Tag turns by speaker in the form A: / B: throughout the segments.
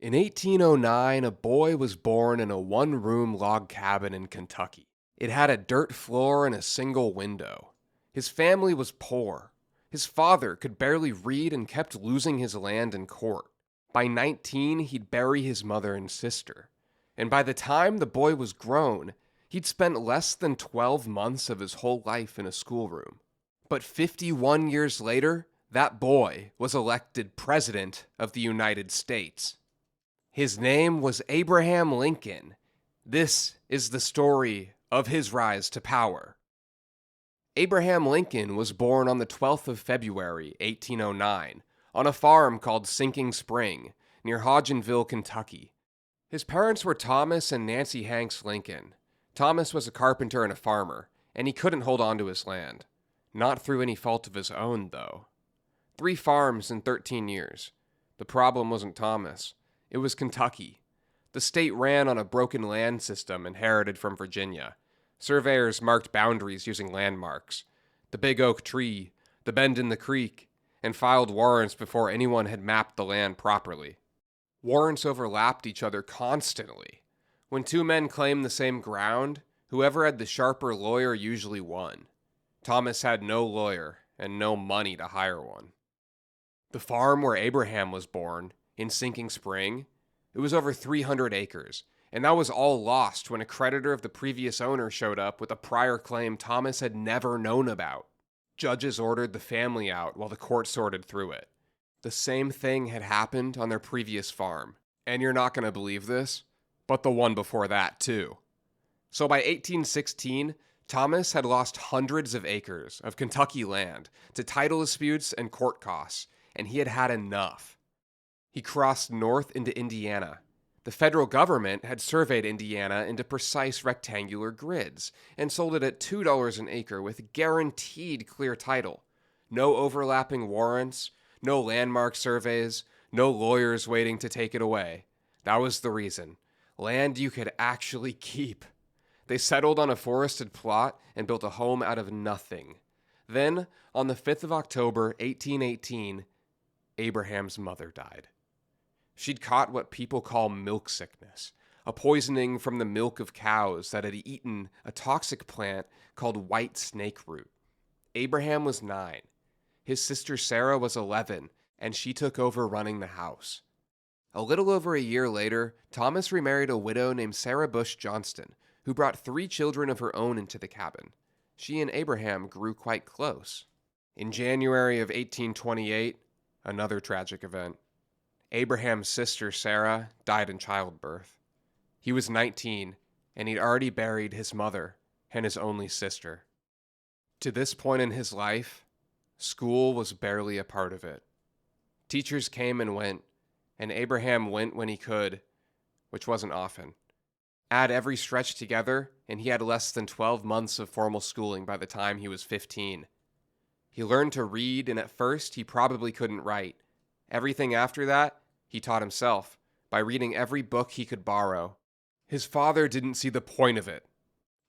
A: In 1809, a boy was born in a one-room log cabin in Kentucky. It had a dirt floor and a single window. His family was poor. His father could barely read and kept losing his land in court. By 19, he'd bury his mother and sister. And by the time the boy was grown, he'd spent less than 12 months of his whole life in a schoolroom. But 51 years later, that boy was elected President of the United States. His name was Abraham Lincoln. This is the story of his rise to power. Abraham Lincoln was born on the 12th of February, 1809, on a farm called Sinking Spring, near Hodgenville, Kentucky. His parents were Thomas and Nancy Hanks Lincoln. Thomas was a carpenter and a farmer, and he couldn't hold on to his land. Not through any fault of his own, though. 3 farms in 13 years. The problem wasn't Thomas. It was Kentucky. The state ran on a broken land system inherited from Virginia. Surveyors marked boundaries using landmarks, the big oak tree, the bend in the creek, and filed warrants before anyone had mapped the land properly. Warrants overlapped each other constantly. When 2 men claimed the same ground, whoever had the sharper lawyer usually won. Thomas had no lawyer and no money to hire one. The farm where Abraham was born, in Sinking Spring, it was over 300 acres, and that was all lost when a creditor of the previous owner showed up with a prior claim Thomas had never known about. Judges ordered the family out while the court sorted through it. The same thing had happened on their previous farm, and you're not going to believe this, but the one before that too. So by 1816, Thomas had lost hundreds of acres of Kentucky land to title disputes and court costs, and he had had enough. He crossed north into Indiana. The federal government had surveyed Indiana into precise rectangular grids and sold it at $2 an acre with guaranteed clear title. No overlapping warrants, no landmark surveys, no lawyers waiting to take it away. That was the reason. Land you could actually keep. They settled on a forested plot and built a home out of nothing. Then, on the 5th of October, 1818, Abraham's mother died. She'd caught what people call milk sickness, a poisoning from the milk of cows that had eaten a toxic plant called white snake root. Abraham was 9. His sister Sarah was 11, and she took over running the house. A little over a year later, Thomas remarried a widow named Sarah Bush Johnston, who brought 3 children of her own into the cabin. She and Abraham grew quite close. In January of 1828, another tragic event. Abraham's sister, Sarah, died in childbirth. He was 19, and he'd already buried his mother and his only sister. To this point in his life, school was barely a part of it. Teachers came and went, and Abraham went when he could, which wasn't often. Add every stretch together, and he had less than 12 months of formal schooling by the time he was 15. He learned to read, and at first, he probably couldn't write. Everything after that, he taught himself, by reading every book he could borrow. His father didn't see the point of it.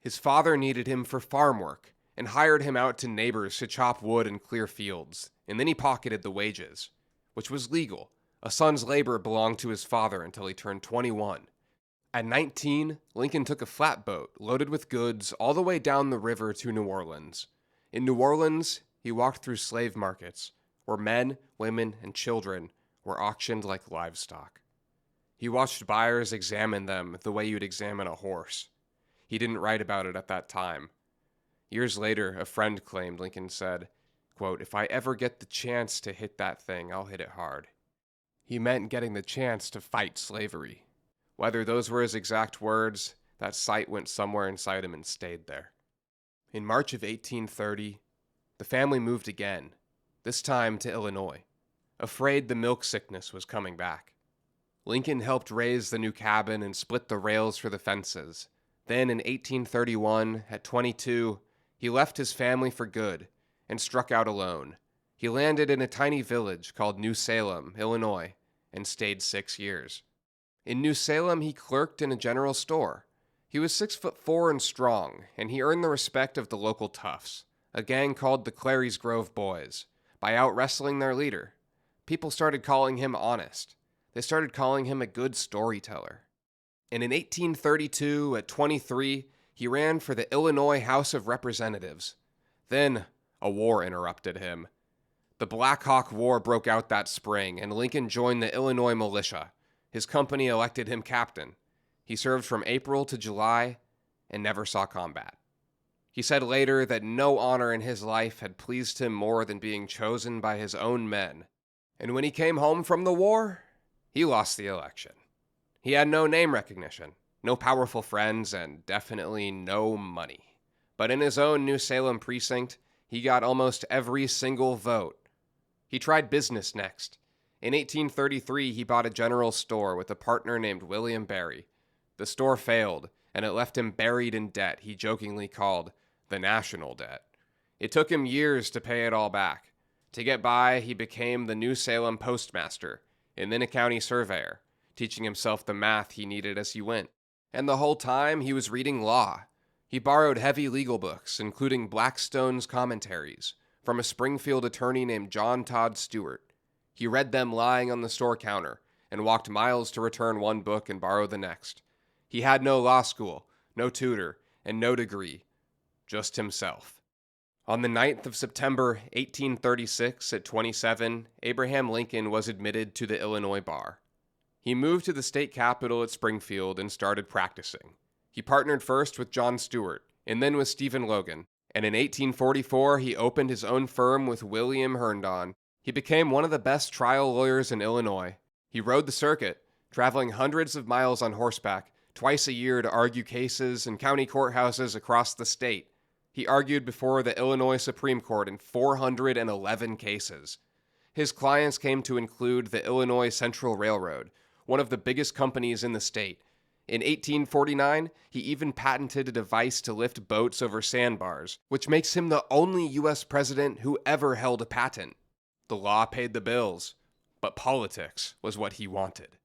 A: His father needed him for farm work, and hired him out to neighbors to chop wood and clear fields, and then he pocketed the wages, which was legal. A son's labor belonged to his father until he turned 21. At 19, Lincoln took a flatboat loaded with goods all the way down the river to New Orleans. In New Orleans, he walked through slave markets, where men, women, and children were auctioned like livestock. He watched buyers examine them the way you'd examine a horse. He didn't write about it at that time. Years later, a friend claimed Lincoln said, quote, "If I ever get the chance to hit that thing, I'll hit it hard." He meant getting the chance to fight slavery. Whether those were his exact words, that sight went somewhere inside him and stayed there. In March of 1830, the family moved again, this time to Illinois, afraid the milk sickness was coming back. Lincoln helped raise the new cabin and split the rails for the fences. Then in 1831, at 22, he left his family for good and struck out alone. He landed in a tiny village called New Salem, Illinois, and stayed 6 years. In New Salem, he clerked in a general store. He was 6'4" and strong, and he earned the respect of the local toughs, a gang called the Clary's Grove Boys, by out-wrestling their leader. People started calling him honest. They started calling him a good storyteller. And in 1832, at 23, he ran for the Illinois House of Representatives. Then, a war interrupted him. The Black Hawk War broke out that spring, and Lincoln joined the Illinois militia. His company elected him captain. He served from April to July and never saw combat. He said later that no honor in his life had pleased him more than being chosen by his own men. And when he came home from the war, he lost the election. He had no name recognition, no powerful friends, and definitely no money. But in his own New Salem precinct, he got almost every single vote. He tried business next. In 1833, he bought a general store with a partner named William Berry. The store failed, and it left him buried in debt he jokingly called the national debt. It took him years to pay it all back. To get by, he became the New Salem postmaster and then a county surveyor, teaching himself the math he needed as he went. And the whole time, he was reading law. He borrowed heavy legal books, including Blackstone's commentaries, from a Springfield attorney named John Todd Stewart. He read them lying on the store counter and walked miles to return one book and borrow the next. He had no law school, no tutor, and no degree, just himself. On the 9th of September, 1836, at 27, Abraham Lincoln was admitted to the Illinois bar. He moved to the state capitol at Springfield and started practicing. He partnered first with John Stewart and then with Stephen Logan, and in 1844 he opened his own firm with William Herndon. He became one of the best trial lawyers in Illinois. He rode the circuit, traveling hundreds of miles on horseback twice a year to argue cases in county courthouses across the state. He argued before the Illinois Supreme Court in 411 cases. His clients came to include the Illinois Central Railroad, one of the biggest companies in the state. In 1849, he even patented a device to lift boats over sandbars, which makes him the only U.S. president who ever held a patent. The law paid the bills, but politics was what he wanted.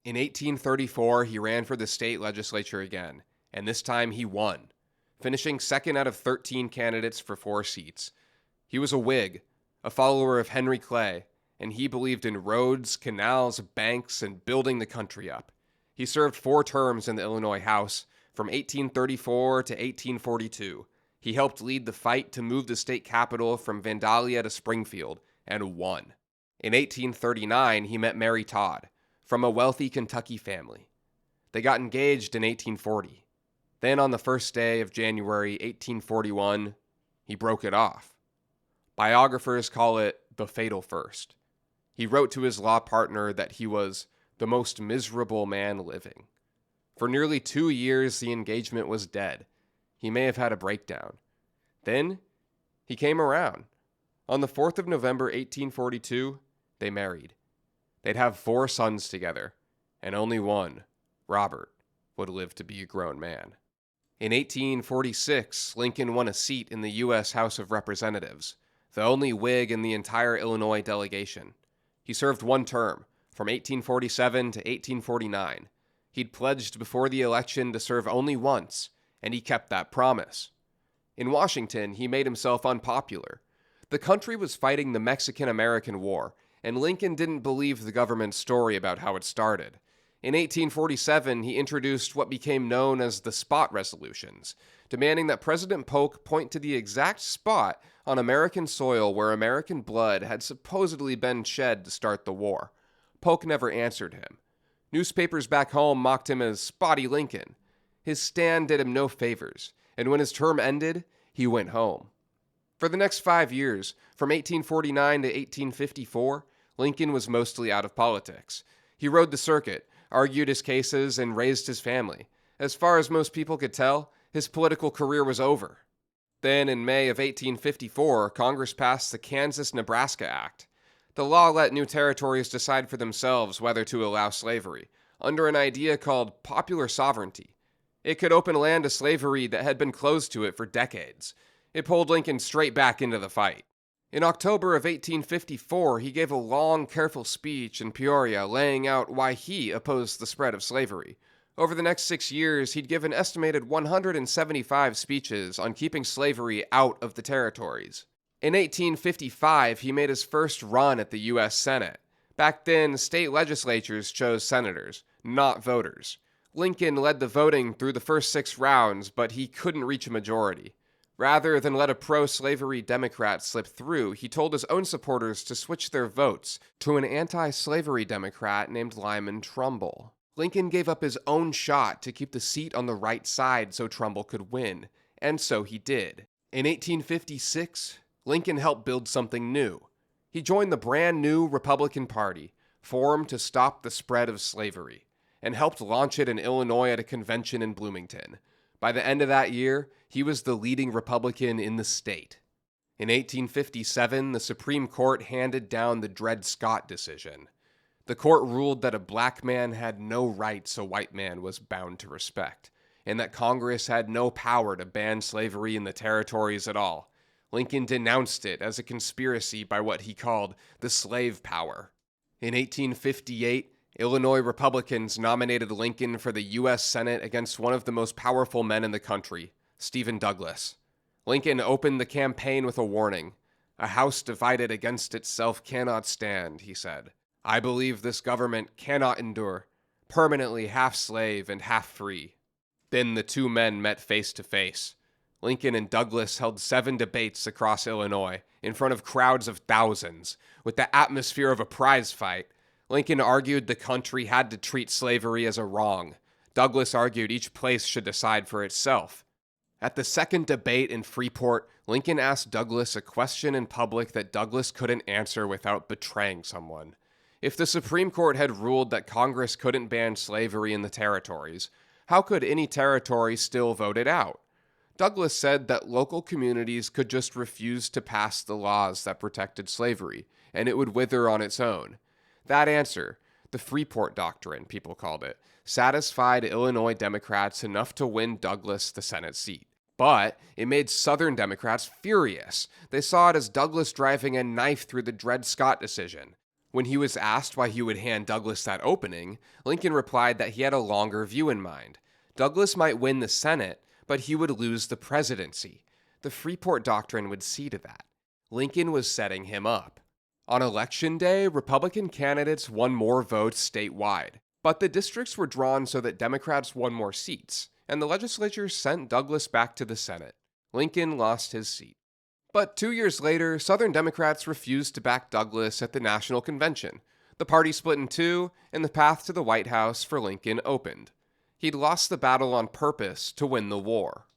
A: In 1834, he ran for the state legislature again, and this time he won, finishing second out of 13 candidates for 4 seats. He was a Whig, a follower of Henry Clay, and he believed in roads, canals, banks, and building the country up. He served 4 terms in the Illinois House, from 1834 to 1842. He helped lead the fight to move the state capital from Vandalia to Springfield, and won. In 1839, he met Mary Todd, from a wealthy Kentucky family. They got engaged in 1840. Then on the first day of January 1841, he broke it off. Biographers call it the fatal first. He wrote to his law partner that he was the most miserable man living. For nearly 2 years, the engagement was dead. He may have had a breakdown. Then, he came around. On the 4th of November, 1842, they married. They'd have 4 sons together, and only one, Robert, would live to be a grown man. In 1846, Lincoln won a seat in the U.S. House of Representatives, the only Whig in the entire Illinois delegation. He served 1 term, from 1847 to 1849. He'd pledged before the election to serve only once, and he kept that promise. In Washington, he made himself unpopular. The country was fighting the Mexican-American War, and Lincoln didn't believe the government's story about how it started. In 1847, he introduced what became known as the Spot Resolutions, demanding that President Polk point to the exact spot on American soil where American blood had supposedly been shed to start the war. Polk never answered him. Newspapers back home mocked him as Spotty Lincoln. His stand did him no favors, and when his term ended, he went home. For the next 5 years, from 1849 to 1854, Lincoln was mostly out of politics. He rode the circuit, argued his cases, and raised his family. As far as most people could tell, his political career was over. Then, in May of 1854, Congress passed the Kansas-Nebraska Act. The law let new territories decide for themselves whether to allow slavery, under an idea called popular sovereignty. It could open land to slavery that had been closed to it for decades. It pulled Lincoln straight back into the fight. In October of 1854, he gave a long, careful speech in Peoria laying out why he opposed the spread of slavery. Over the next 6 years, he'd give an estimated 175 speeches on keeping slavery out of the territories. In 1855, he made his first run at the U.S. Senate, Back then, state legislatures chose senators, not voters. Lincoln led the voting through the first 6 rounds, but he couldn't reach a majority. Rather than let a pro-slavery Democrat slip through, he told his own supporters to switch their votes to an anti-slavery Democrat named Lyman Trumbull. Lincoln gave up his own shot to keep the seat on the right side so Trumbull could win, and so he did. In 1856, Lincoln helped build something new. He joined the brand new Republican Party, formed to stop the spread of slavery, and helped launch it in Illinois at a convention in Bloomington. By the end of that year, he was the leading Republican in the state. In 1857, the Supreme Court handed down the Dred Scott decision. The court ruled that a black man had no rights a white man was bound to respect, and that Congress had no power to ban slavery in the territories at all. Lincoln denounced it as a conspiracy by what he called the slave power. In 1858, Illinois Republicans nominated Lincoln for the U.S. Senate against one of the most powerful men in the country, Stephen Douglas. Lincoln opened the campaign with a warning. "A house divided against itself cannot stand," he said. "I believe this government cannot endure, permanently half slave and half free." Then the two men met face to face. Lincoln and Douglas held 7 debates across Illinois, in front of crowds of thousands, with the atmosphere of a prize fight. Lincoln argued the country had to treat slavery as a wrong. Douglas argued each place should decide for itself. At the second debate in Freeport, Lincoln asked Douglas a question in public that Douglas couldn't answer without betraying someone. If the Supreme Court had ruled that Congress couldn't ban slavery in the territories, how could any territory still vote it out? Douglas said that local communities could just refuse to pass the laws that protected slavery, and it would wither on its own. That answer, the Freeport Doctrine, people called it, satisfied Illinois Democrats enough to win Douglas the Senate seat. But it made Southern Democrats furious. They saw it as Douglas driving a knife through the Dred Scott decision. When he was asked why he would hand Douglas that opening, Lincoln replied that he had a longer view in mind. Douglas might win the Senate, but he would lose the presidency. The Freeport Doctrine would see to that. Lincoln was setting him up. On Election Day, Republican candidates won more votes statewide, but the districts were drawn so that Democrats won more seats, and the legislature sent Douglas back to the Senate. Lincoln lost his seat. But 2 years later, Southern Democrats refused to back Douglas at the National Convention. The party split in two, and the path to the White House for Lincoln opened. He'd lost the battle on purpose to win the war.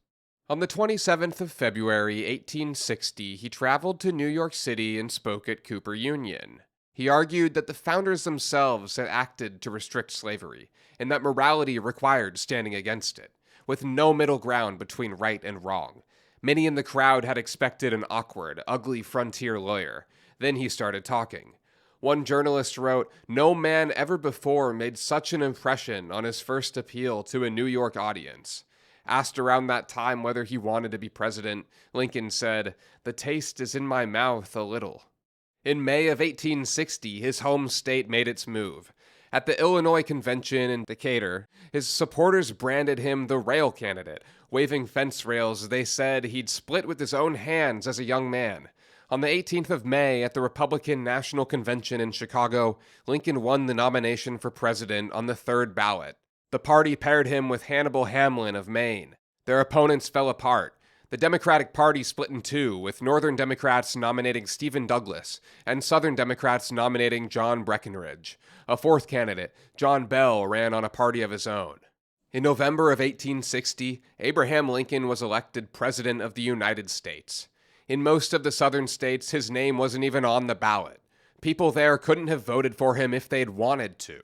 A: On the 27th of February, 1860, he traveled to New York City and spoke at Cooper Union. He argued that the founders themselves had acted to restrict slavery, and that morality required standing against it, with no middle ground between right and wrong. Many in the crowd had expected an awkward, ugly frontier lawyer. Then he started talking. One journalist wrote, "No man ever before made such an impression on his first appeal to a New York audience." Asked around that time whether he wanted to be president, Lincoln said, "The taste is in my mouth a little." In May of 1860, his home state made its move. At the Illinois Convention in Decatur, his supporters branded him the rail candidate. Waving fence rails, they said he'd split with his own hands as a young man. On the 18th of May, at the Republican National Convention in Chicago, Lincoln won the nomination for president on the 3rd ballot. The party paired him with Hannibal Hamlin of Maine. Their opponents fell apart. The Democratic Party split in two, with Northern Democrats nominating Stephen Douglas and Southern Democrats nominating John Breckinridge. A fourth candidate, John Bell, ran on a party of his own. In November of 1860, Abraham Lincoln was elected President of the United States. In most of the southern states, his name wasn't even on the ballot. People there couldn't have voted for him if they'd wanted to.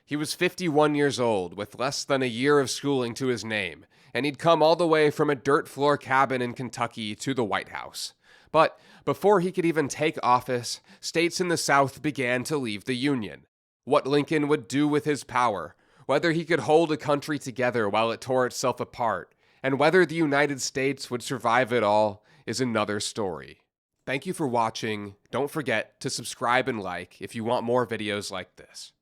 A: He was 51 years old, with less than a year of schooling to his name, and he'd come all the way from a dirt floor cabin in Kentucky to the White House. But before he could even take office, states in the South began to leave the Union. What Lincoln would do with his power, whether he could hold a country together while it tore itself apart, and whether the United States would survive it all, is another story. Thank you for watching. Don't forget to subscribe and like if you want more videos like this.